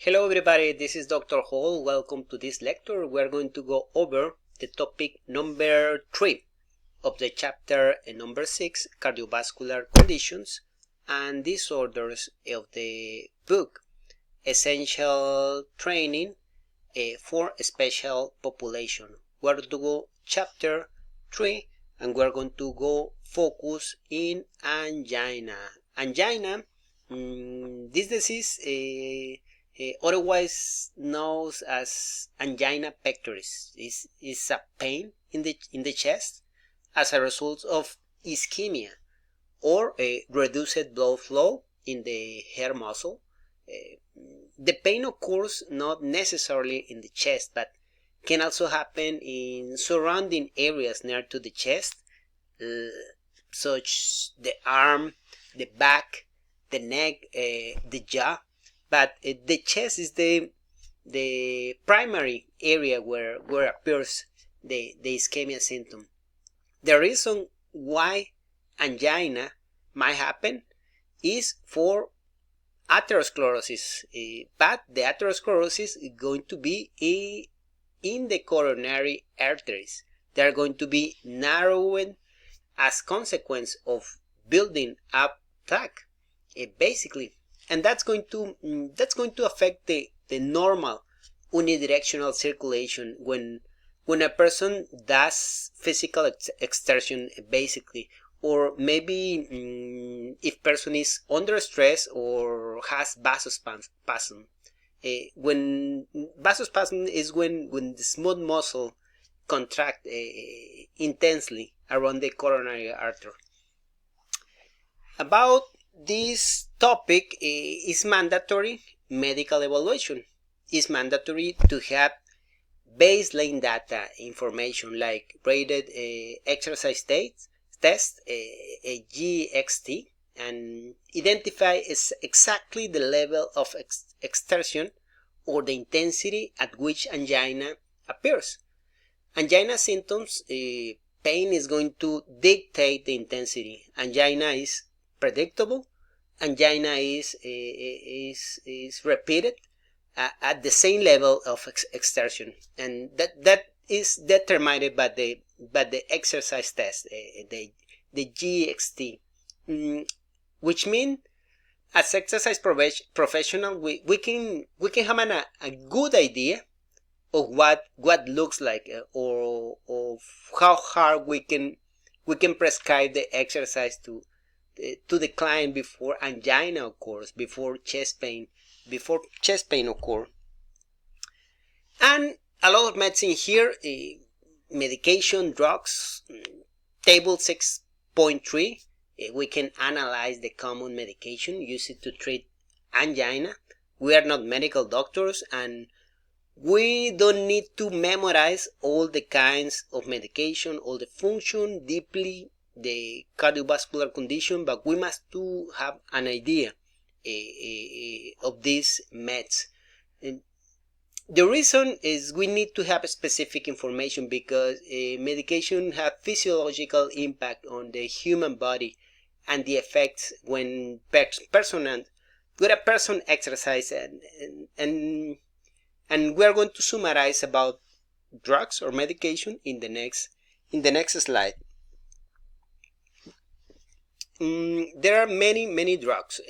Hello everybody, this is Dr. Hall. Welcome to this lecture. We're going to go over the topic number 3 of the chapter number 6, cardiovascular conditions and disorders of the book, Essential Training for a Special Population. We're going to go chapter 3 and we're going to go focus in angina. Angina, this disease otherwise known as angina pectoris, is a pain in the chest as a result of ischemia or a reduced blood flow in the hair muscle. The pain occurs not necessarily in the chest, but can also happen in surrounding areas near to the chest, such the arm, the back, the neck, the jaw. But the chest is the primary area where appears the ischemia symptom. The reason why angina might happen is for atherosclerosis, but the atherosclerosis is going to be in the coronary arteries. They are going to be narrowing as consequence of building up plaque, basically. And that's going to affect the normal unidirectional circulation when a person does physical exertion, basically, or maybe if person is under stress or has vasospasm. When vasospasm is when the smooth muscle contract intensely around the coronary artery. About this topic is mandatory medical evaluation. It's mandatory to have baseline data information like rated exercise test, a GXT, and identify exactly the level of exertion or the intensity at which angina appears. Angina symptoms, pain is going to dictate the intensity. Angina is predictable. Angina is repeated at the same level of exertion, and that is determined by the exercise test, the GXT, which means as exercise professional we can have a good idea of what looks like, or of how hard we can prescribe the exercise to the client before angina occurs, before chest pain occurs. And a lot of medicine here, medication, drugs. Table 6.3, we can analyze the common medication used to treat angina. We are not medical doctors and we don't need to memorize all the kinds of medication, all the function deeply, the cardiovascular condition, but we must to have an idea of these meds. The reason is we need to have specific information because medication have physiological impact on the human body and the effects when a person exercise, and we are going to summarize about drugs or medication in the next slide. There are many drugs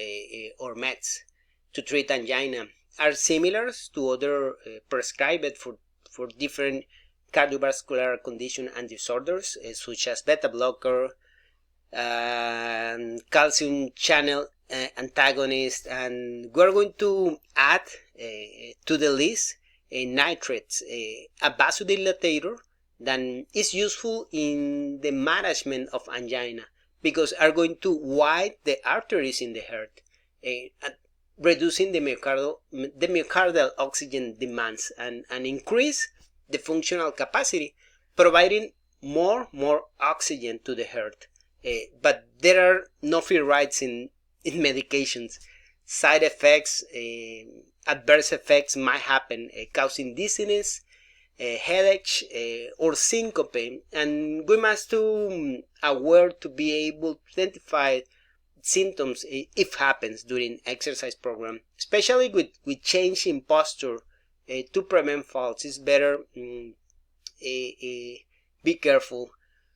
or meds to treat angina, are similar to other prescribed for different cardiovascular conditions and disorders, such as beta blocker, calcium channel antagonist, and we're going to add to the list nitrates, a vasodilatator that is useful in the management of angina because are going to widen the arteries in the heart, reducing the myocardial oxygen demands and increase the functional capacity, providing more oxygen to the heart. But there are no free rides in medications. Side effects, adverse effects might happen, causing dizziness, headache, or syncope, and we must be aware to be able to identify symptoms if happens during exercise program, especially with change in posture to prevent falls. It's better be careful.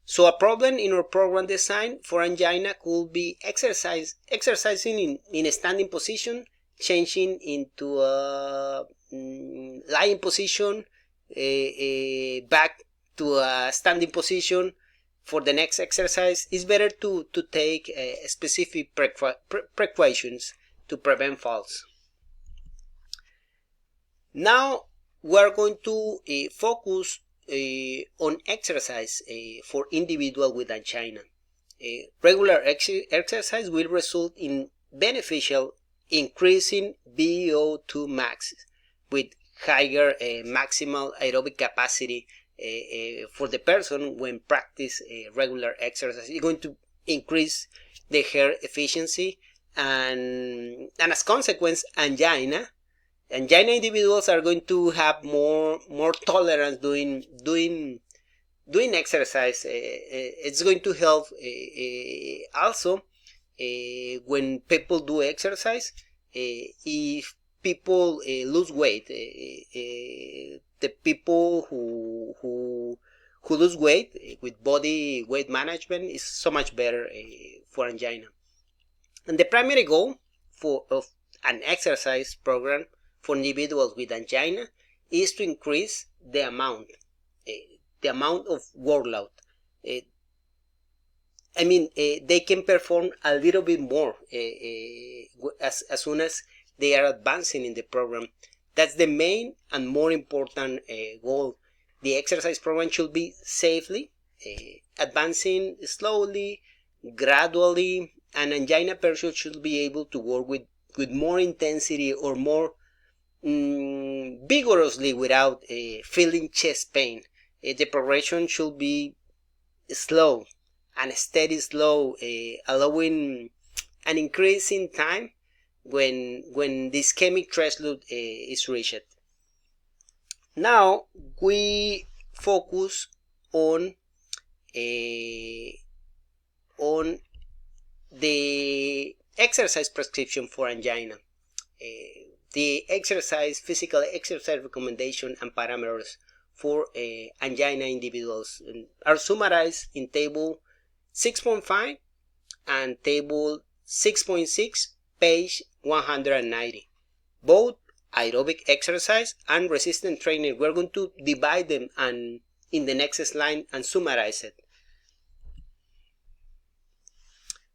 So a problem in our program design for angina could be exercising in a standing position, changing into a lying position, back to a standing position. For the next exercise, it's better to take specific precautions to prevent falls. Now we're going to focus on exercise for individuals with angina. Regular exercise will result in beneficial increasing VO2 max with higher maximal aerobic capacity for the person when practice regular exercise. It's going to increase the heart efficiency, and as a consequence, angina individuals are going to have more tolerance doing exercise. It's going to help also when people do exercise. If people lose weight, the people who lose weight with body weight management is so much better for angina. And the primary goal of an exercise program for individuals with angina is to increase the amount of workload. They can perform a little bit more as soon as they are advancing in the program. That's the main and more important goal. The exercise program should be safely advancing slowly, gradually, and angina person should be able to work with more intensity or more vigorously without feeling chest pain. The progression should be slow and steady, allowing an increase in time when the ischemic threshold is reached. Now we focus on the exercise prescription for angina. The physical exercise recommendation and parameters for angina individuals are summarized in table 6.5 and table 6.6, page 190. Both aerobic exercise and resistance training, we're going to divide them and in the next slide and summarize it.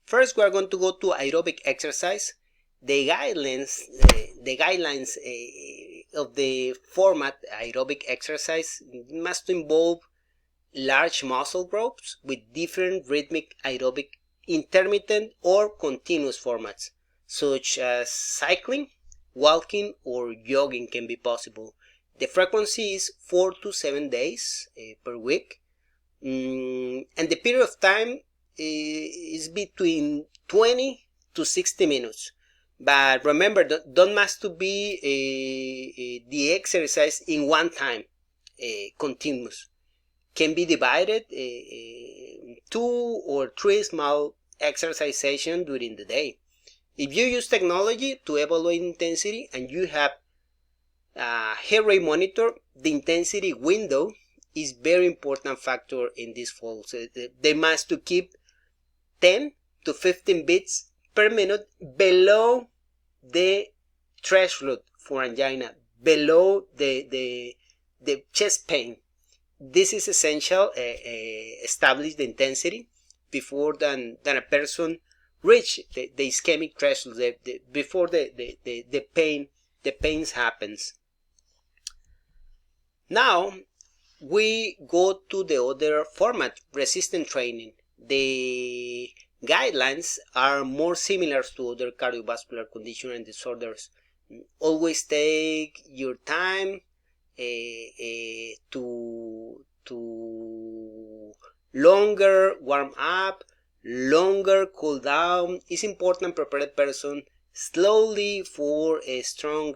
First, we're going to go to aerobic exercise. The guidelines of the format aerobic exercise must involve large muscle groups with different rhythmic aerobic intermittent or continuous formats, such as cycling, walking, or jogging can be possible. The frequency is 4 to 7 days per week, and the period of time is between 20 to 60 minutes. But remember, don't must to be the exercise in one time, continuous. Can be divided 2 or 3 small exercise sessions during the day. If you use technology to evaluate intensity and you have a heart rate monitor, the intensity window is very important factor in this fall. So they must to keep 10 to 15 beats per minute below the threshold for angina, below the chest pain. This is essential. Establish the intensity before than a person reach the ischemic threshold, before the pains happens. Now we go to the other format, resistance training. The guidelines are more similar to other cardiovascular conditions and disorders. Always take your time to longer warm up, longer cool down. It's important to prepare the person slowly for strong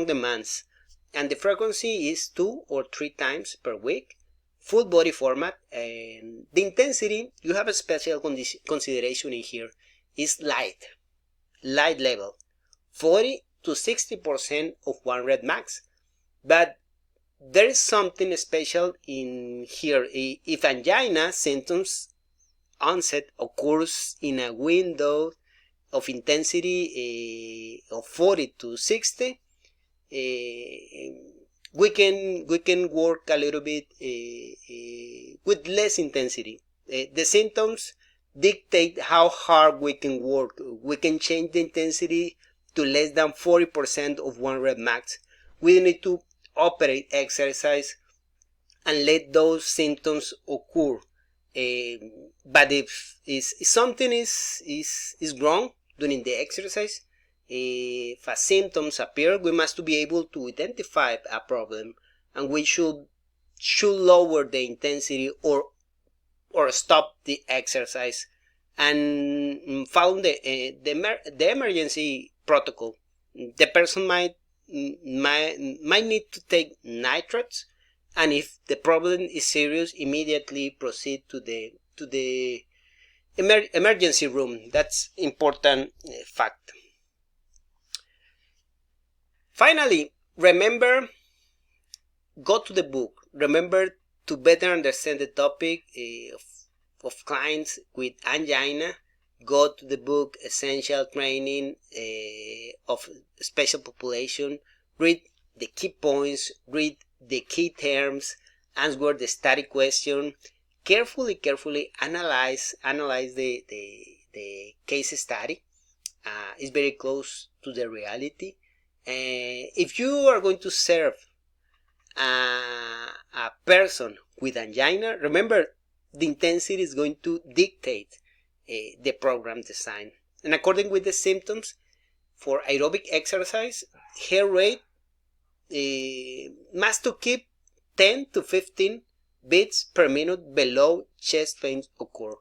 demands, and the frequency is 2 or 3 times per week. Full body format, and the intensity, you have a special consideration in here. is light level, 40 to 60% of 1 rep max. But there is something special in here. If angina symptoms onset occurs in a window of intensity of 40 to 60, we can work a little bit with less intensity. The symptoms dictate how hard we can work. We can change the intensity to less than 40% of 1 rep max. We need to operate exercise and let those symptoms occur. But if something is wrong during the exercise, if symptoms appear, we must be able to identify a problem, and we should lower the intensity or stop the exercise and follow the emergency protocol. The person might need to take nitrates, and if the problem is serious, immediately proceed to the emergency room. That's important fact. Finally, remember, go to the book. Remember to better understand the topic of clients with angina. Go to the book Essential Training of Special Population. Read the key points, read the key terms, answer the static question. Carefully analyze the case study. It's very close to the reality. If you are going to serve a person with angina, remember, the intensity is going to dictate the program design. And according with the symptoms, for aerobic exercise, heart rate must to keep 10 to 15 beats per minute below chest pain occur.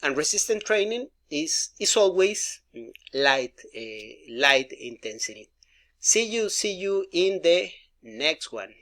And resistance training is always light intensity. See you in the next one.